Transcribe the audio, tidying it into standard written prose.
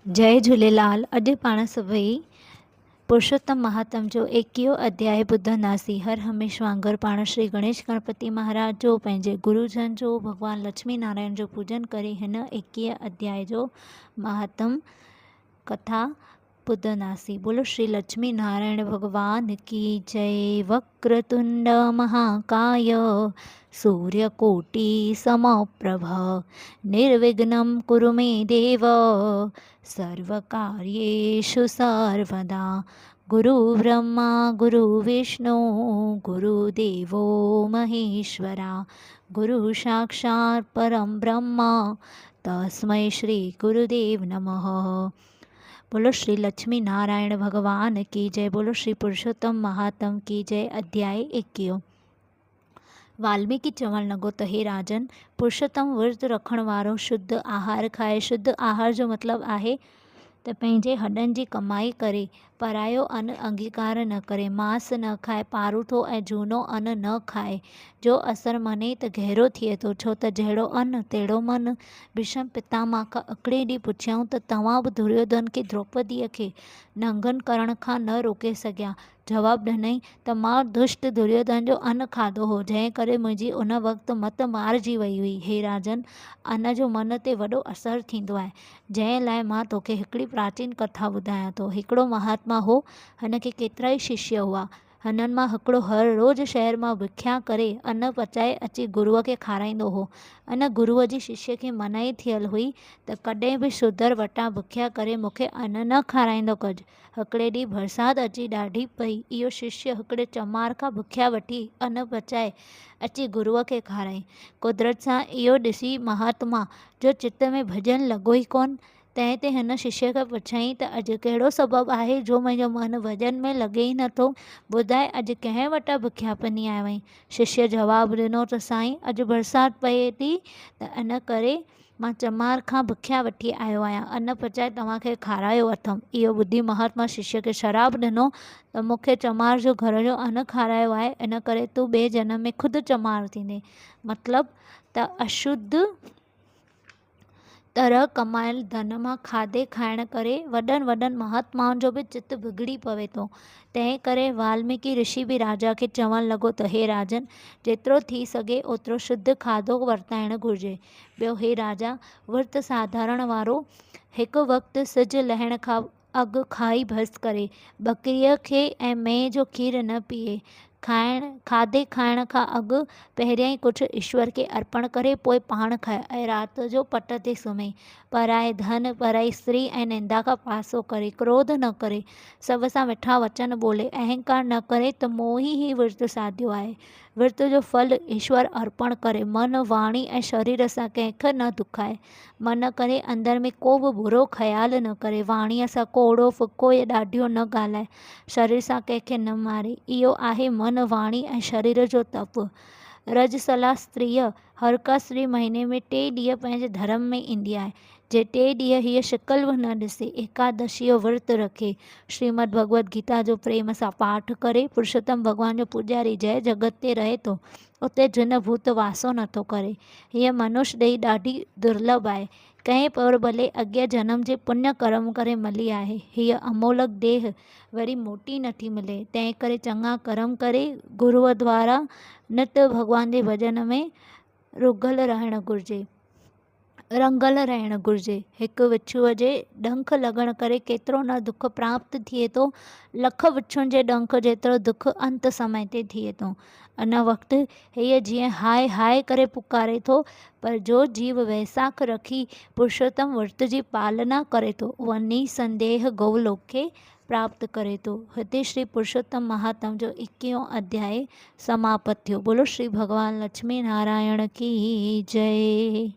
जय झूलेलाल। अॼु पाण सभई पुरुषोत्तम महात्म जो 21 अध्याय ॿुधंदासीं। हर हमेशह वांगुरु पाण श्री गणेश गणपति महाराज जो पंहिंजे गुरुजन जो भगवान लक्ष्मी नारायण जो पूजन करे हिन 21 अध्याय जो महात्म कथा ॿुधंदासीं। बोलो श्री लक्ष्मी नारायण भगवान की जय। वक्रतुंड महाकाय सूर्यकोटि समप्रभ निर्विघ्नं कुरु मे देव सर्वकार्येषु सर्वदा। गुरु ब्रह्मा गुरु विष्णु गुरुदेवो महेश्वरा गुरु साक्षात् परम ब्रह्म तस्मै श्री गुरुदेव नमः। बोलो श्री लक्ष्मी नारायण भगवान की जय। बोलो श्री पुरुषोत्तम महात्म की जय। अध्याय 21। वाल्मीकि चवण लॻो त हे राजन, पुरुषोत्तम विर्त रखण वारो शुद्ध आहार खाए। शुद्ध आहार जो मतिलबु आहे त पंहिंजे हॾनि जी कमाई करे परायो अन्न अंगीकार न करे, मांस न खाए, पारूथो ऐं झूनो अन्न न खाए, जो असर मने त गहरो थिए थो। छो त जहिड़ो अन्न तहिड़ो मन। भीष्म पितामह खां हिकिड़े ॾींहुं पुछियऊं त तव्हां बि दुर्योधन खे द्रौपदीअ खे नंगन करण खां न रोके सघिया? जवाबु ॾिनई त मां दुष्ट दुर्योधन जो अन्न खाधो हो, जंहिं करे मुंहिंजी उन वक़्तु मत मारिजी वई हुई। हे राजन, अन्न जो मन ते वॾो असरु थींदो आहे, जंहिं लाइ मां तोखे हिकिड़ी प्राचीन कथा ॿुधायां थो। हिकिड़ो महात्मा हो, हिन खे केतिरा ई शिष्य हुआ। हिननि मां हिकिड़ो हर रोज़ु शहर मां भिख्या करे अन्न पचाए अची गुरुअ खे खाराईंदो हो। अन गुरुअ जी शिष्य खे मनाई थियल हुई त कॾहिं बि शुद्धर वटां भिख्या करे मूंखे अन्न न खाराईंदो कजि। हिकिड़े ॾींहुं बरसाति अची ॾाढी पई। इहो शिष्य हिकिड़े चमार खां भिख्या वठी अन्न पचाए अची गुरुअ खे खाराई। कुदरत सां इहो ॾिसी महात्मा जो चित्त में भॼन लॻो ई कोन। तंहिं ते हिन शिष्य खां पुछईं त अॼु कहिड़ो सबबु आहे जो मुंहिंजो मनु भॼन में लॻे ई नथो? ॿुधाए, अॼु कंहिं वटां भिख्या पिनी आयो आहीं? शिष्य जवाबु ॾिनो त साईं, अॼु बरसाति पए थी त इन करे मां चमार खां भिख्या वठी आयो आहियां। अन्न पचाए तव्हांखे खारायो अथमि। इहो ॿुधी महात्मा शिष्य खे शराबु ॾिनो त मूंखे चमार जो घर जो अन्न खारायो आहे, इन करे तूं ॿिए जनम में ख़ुदि चमार थींदे। मतिलबु त अशुद्ध तरह कमायल धन मां खाधे खाइण करे वॾनि वॾनि महात्माउनि जो बि चित्त बिगड़ी पवे थो। तंहिं करे वाल्मीकि ऋषि बि राजा खे चवणु लॻो त हे राजन, जेतिरो थी सघे ओतिरो शुद्ध खाधो वरताइणु घुरिजे। ॿियो, हे राजा, विर्त साधारण वारो हिकु वक़्तु सिजु लहण खां अॻु खाई बसि करे, बकरीअ खे ऐं मेंह जो खीरु न पीए, खाधे खाइण खां अॻु पहिरियां ई कुझु ईश्वर खे अर्पण करे पोइ पाण खाए ऐं राति जो पट ते सुम्हे। पराए धन, पराई स्त्री ऐं निंदा खां पासो करे, क्रोध न करे, सभ सां मिठा वचन ॿोले, अहंकार न करे त मोही ई विर्त साधियो आहे। विर्त जो फल ईश्वर अर्पण करे, मन, वाणी ऐं शरीर सां कंहिंखे न दुखाए। मन करे अंदर में को बि बुरो ख़्यालु न करे, वाणीअ सां कोड़ो फिको या ॾाढियो न ॻाल्हाए, शरीर सां कंहिंखे न मारे। इहो आहे मन, वाणी ऐं शरीर जो तप। रजसला स्त्रीअ हर का स्त्री महीने में 3 ॾींहं पंहिंजे धर्म में ईंदी आहे। जे 3 ॾींहं हीअ शिकल बि न ॾिसे, एकादशी जो विर्त रखे, श्रीमद भगवत गीता जो प्रेम सां पाठ करे, पुरुषोत्तम भगवान जो पुॼारी जंहिं जगत ते रहे थो उते जिन भूत वासो नथो करे। हीअ मनुष्य ॾेही ॾाढी दुर्लभ आहे। कंहिं पर भले अॻिए जन्म जे पुण्य कर्म करे मिली आहे। हीअ अमोलक देह वरी मोटी नथी मिले। तंहिं करे चङा कर्म करे गुरुअ द्वारा नित भगवान जे भॼन में रुगल रहणु घुरिजे, रंगल रहणु घुरिजे। हिकु विछुअ जे डंख लॻण करे केतिरो न दुख प्राप्त थिए थो, लख विछुनि जे डंख जेतिरो दुख अंत समय ते थिए थो। अन वक़्तु हीअ जीअं हाय हाय करे पुकारे थो, पर जो जीव वैसाख रखी पुरुषोत्तम विर्त जी पालना करे थो, उहा निसंदेह गोलोक खे प्राप्त करे थो। हिते श्री पुरुषोत्तम महात्म जो 21 अध्याय समाप्त थियो। बोलो श्री भगवान लक्ष्मी नारायण की जय।